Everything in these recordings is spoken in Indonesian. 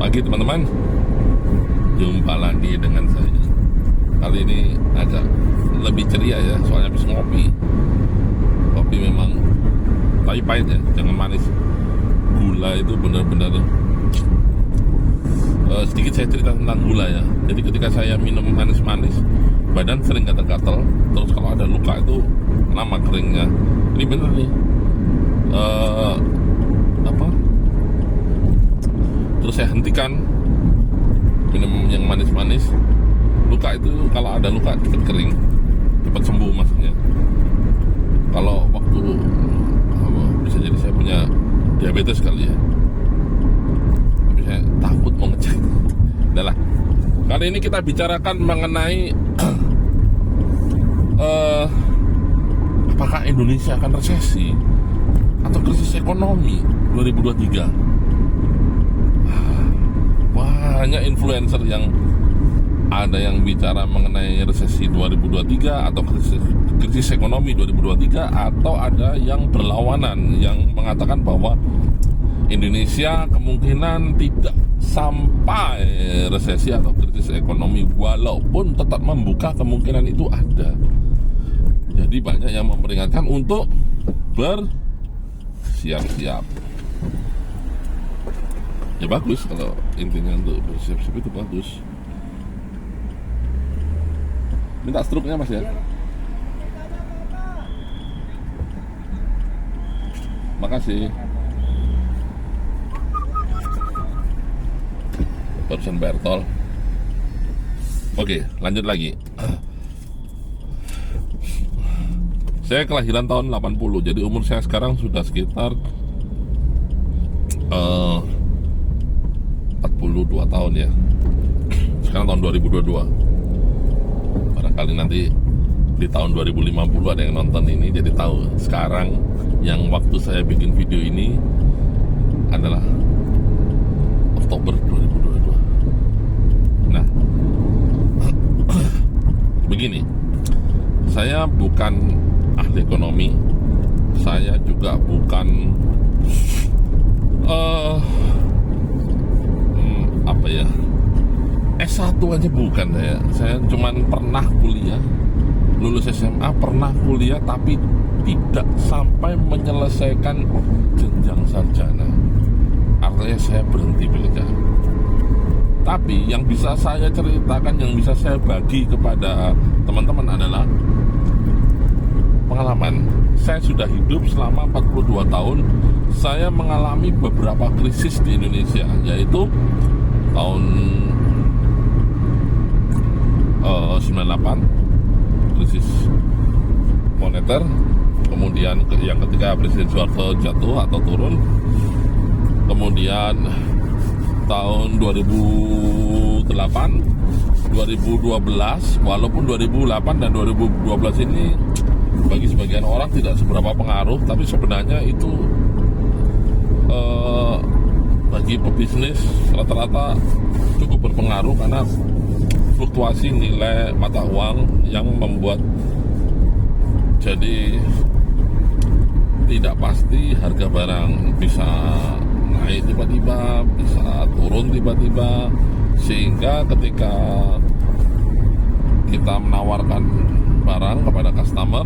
pagi teman-teman, jumpa lagi dengan saya. Kali ini agak lebih ceria ya, soalnya habis ngopi. Kopi memang tapi pahit ya, jangan manis. Gula itu benar-benar sedikit saya cerita tentang gula ya. Jadi ketika saya minum manis-manis, badan sering gatal-gatal. Terus kalau ada luka itu lama keringnya. Ini bener nih. Terus saya hentikan minum yang manis-manis. Luka itu kalau ada luka cepat kering, cepat sembuh maksudnya. Kalau waktu bisa jadi saya punya diabetes kali ya, tapi saya takut mau ngecek. Udah lah, kali ini kita bicarakan mengenai apakah Indonesia akan resesi atau krisis ekonomi 2023. Banyak influencer yang ada yang bicara mengenai resesi 2023 atau krisis ekonomi 2023, atau ada yang berlawanan yang mengatakan bahwa Indonesia kemungkinan tidak sampai resesi atau krisis ekonomi, walaupun tetap membuka kemungkinan itu ada. Jadi banyak yang memperingatkan untuk bersiap-siap. Ya bagus, kalau intinya untuk bersiap-siap itu bagus. Minta struknya mas ya. Makasih. Barusan bayar tol. Oke, lanjut lagi. Saya kelahiran tahun 80, jadi umur saya sekarang sudah sekitar 42 tahun ya. Sekarang tahun 2022. Barangkali nanti di tahun 2050 ada yang nonton ini, jadi tahu sekarang yang waktu saya bikin video ini adalah Oktober 2022. Nah, begini, saya bukan ahli ekonomi, saya juga bukan S1 aja bukan saya cuman pernah kuliah, lulus SMA, pernah kuliah tapi tidak sampai menyelesaikan jenjang sarjana. Artinya saya berhenti belajar. Tapi yang bisa saya ceritakan, yang bisa saya bagi kepada teman-teman adalah pengalaman. Saya sudah hidup selama 42 tahun. Saya mengalami beberapa krisis di Indonesia, yaitu tahun 98 krisis moneter, kemudian yang ketiga Presiden Soeharto jatuh atau turun, kemudian tahun 2008, 2012, walaupun 2008 dan 2012 ini bagi sebagian orang tidak seberapa pengaruh, tapi sebenarnya itu bagi pebisnis rata-rata cukup berpengaruh karena fluktuasi nilai mata uang yang membuat jadi tidak pasti harga barang, bisa naik tiba-tiba, bisa turun tiba-tiba, sehingga ketika kita menawarkan barang kepada customer,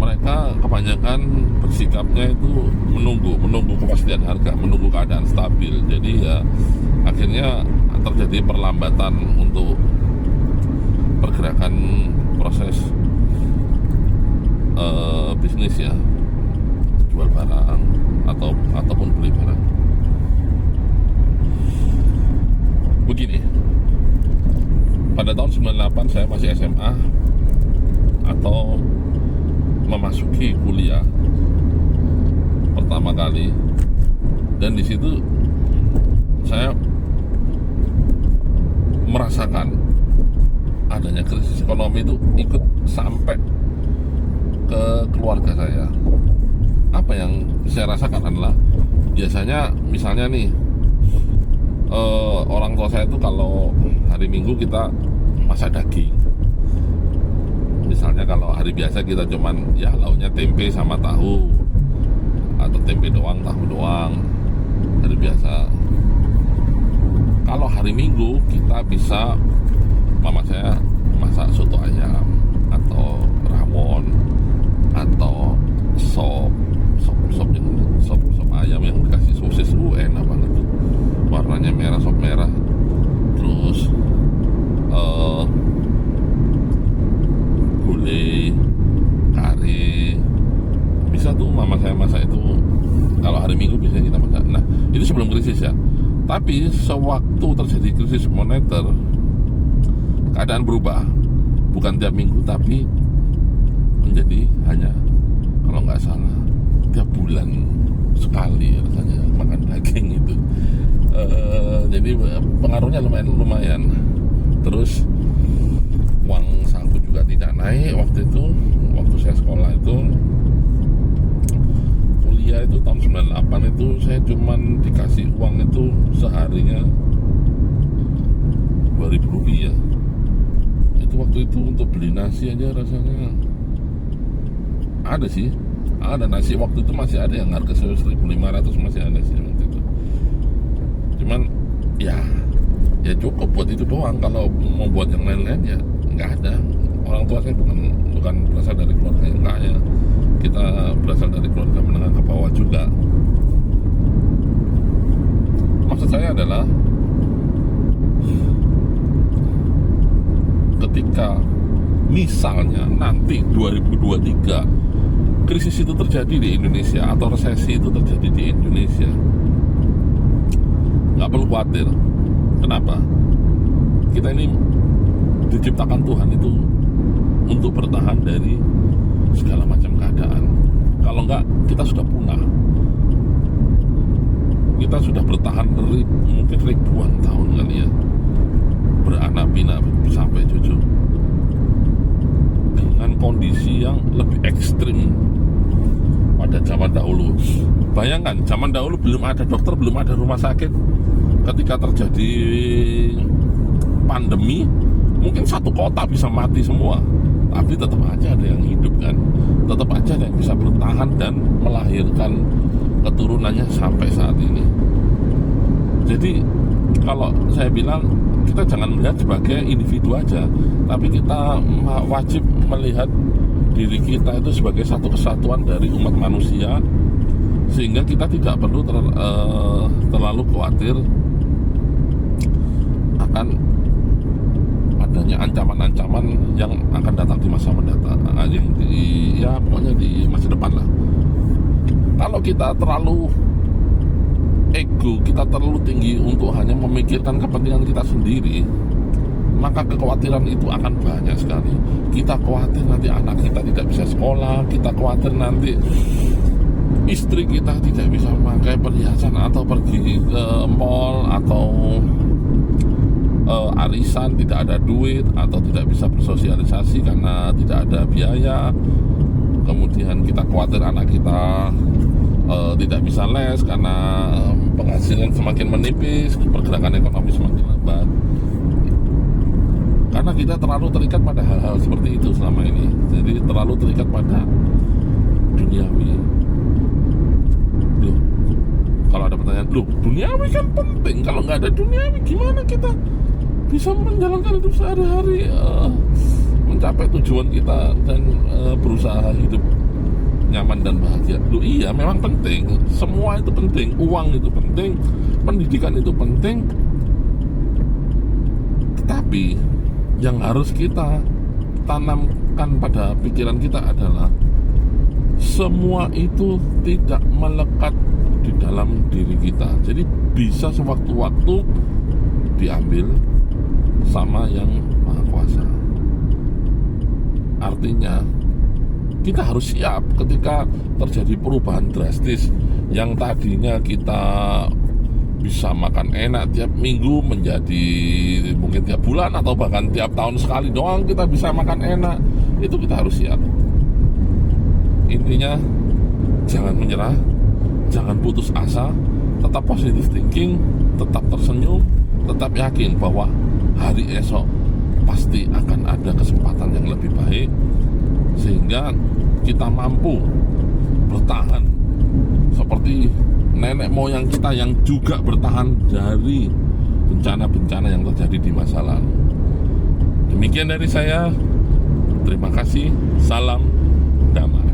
mereka kebanyakan bersikapnya itu menunggu kepastian harga, menunggu keadaan stabil. Jadi ya akhirnya terjadi perlambatan untuk pergerakan proses bisnis ya, jual barang ataupun beli barang. Begini, pada tahun 98 saya masih SMA atau memasuki kuliah pertama kali, dan di situ saya merasakan adanya krisis ekonomi itu ikut sampai ke keluarga saya. Apa yang saya rasakan adalah biasanya misalnya nih orang tua saya itu kalau hari Minggu kita masak daging. Misalnya kalau hari biasa kita cuman ya lauknya tempe sama tahu, atau tempe doang, tahu doang, hari biasa. kita bisa, mama saya masak soto ayam atau rawon atau sop ayam yang dikasih sosis, enak banget tuh, warnanya merah, sop merah. Terus gulai, kari, bisa tuh mama saya masak itu. Kalau hari Minggu biasanya kita masak. Nah, itu sebelum krisis ya. Tapi sewaktu terjadi krisis moneter, keadaan berubah. Bukan tiap minggu, tapi menjadi hanya, kalau nggak salah, 3 bulan sekali rasanya makan daging itu. Jadi pengaruhnya lumayan. Terus uang saku juga tidak naik waktu itu. Waktu saya sekolah itu, kuliah itu tahun 98 itu, saya cuman dikasih uang itu seharinya 2.000 rupiah. Itu waktu itu untuk beli nasi aja rasanya ada sih. Ada nasi waktu itu masih ada yang harga 1.500, masih ada sih waktu itu. Cuman ya cukup buat itu doang. Kalau mau buat yang lain-lain ya nggak ada. Orang tua saya bukan berasal dari keluarga yang kaya. Kita berasal dari keluarga menengah ke bawah juga. Maksud saya adalah ketika misalnya nanti 2023 krisis itu terjadi di Indonesia atau resesi itu terjadi di Indonesia, nggak perlu khawatir. Kenapa? Kita ini diciptakan Tuhan itu untuk bertahan dari segala macam keadaan. Kalau nggak, kita sudah punah. Kita sudah bertahan mungkin ribuan tahun kali ya, beranak pinak sampai cucu, dengan kondisi yang lebih ekstrim pada zaman dahulu. Bayangkan, zaman dahulu belum ada dokter, belum ada rumah sakit. Ketika terjadi pandemi, mungkin satu kota bisa mati semua, tapi tetap aja ada yang hidup kan, tetap aja ada yang bisa bertahan dan melahirkan keturunannya sampai saat ini. Jadi kalau saya bilang, kita jangan melihat sebagai individu aja, tapi kita wajib melihat diri kita itu sebagai satu kesatuan dari umat manusia, sehingga kita tidak perlu terlalu khawatir akan adanya ancaman-ancaman yang akan datang di masa mendatang, pokoknya di masa depan lah. Kalau kita terlalu ego, kita terlalu tinggi untuk hanya memikirkan kepentingan kita sendiri, maka kekhawatiran itu akan banyak sekali. Kita khawatir nanti anak kita tidak bisa sekolah, kita khawatir nanti istri kita tidak bisa memakai perhiasan atau pergi ke mall atau arisan, tidak ada duit, atau tidak bisa bersosialisasi karena tidak ada biaya. Kemudian kita khawatir anak kita tidak bisa les karena penghasilan semakin menipis, pergerakan ekonomi semakin lambat. Karena kita terlalu terikat pada hal-hal seperti itu selama ini. Jadi terlalu terikat pada duniawi. Loh, kalau ada pertanyaan, loh duniawi kan penting. Kalau nggak ada duniawi, gimana kita bisa menjalankan hidup sehari-hari, mencapai tujuan kita dan berusaha hidup nyaman dan bahagia? Loh iya, memang penting. Semua itu penting. Uang itu penting, pendidikan itu penting. Tetapi yang harus kita tanamkan pada pikiran kita adalah semua itu tidak melekat di dalam diri kita. Jadi bisa sewaktu-waktu diambil sama yang Maha Kuasa. Artinya kita harus siap ketika terjadi perubahan drastis. Yang tadinya kita bisa makan enak tiap minggu menjadi mungkin tiap bulan atau bahkan tiap tahun sekali doang kita bisa makan enak, itu kita harus siap. Intinya jangan menyerah, jangan putus asa, tetap positive thinking, tetap tersenyum, tetap yakin bahwa hari esok pasti akan ada kesempatan yang lebih baik, sehingga kita mampu bertahan seperti nenek moyang kita yang juga bertahan dari bencana-bencana yang terjadi di masa lalu. Demikian dari saya. Terima kasih. Salam damai.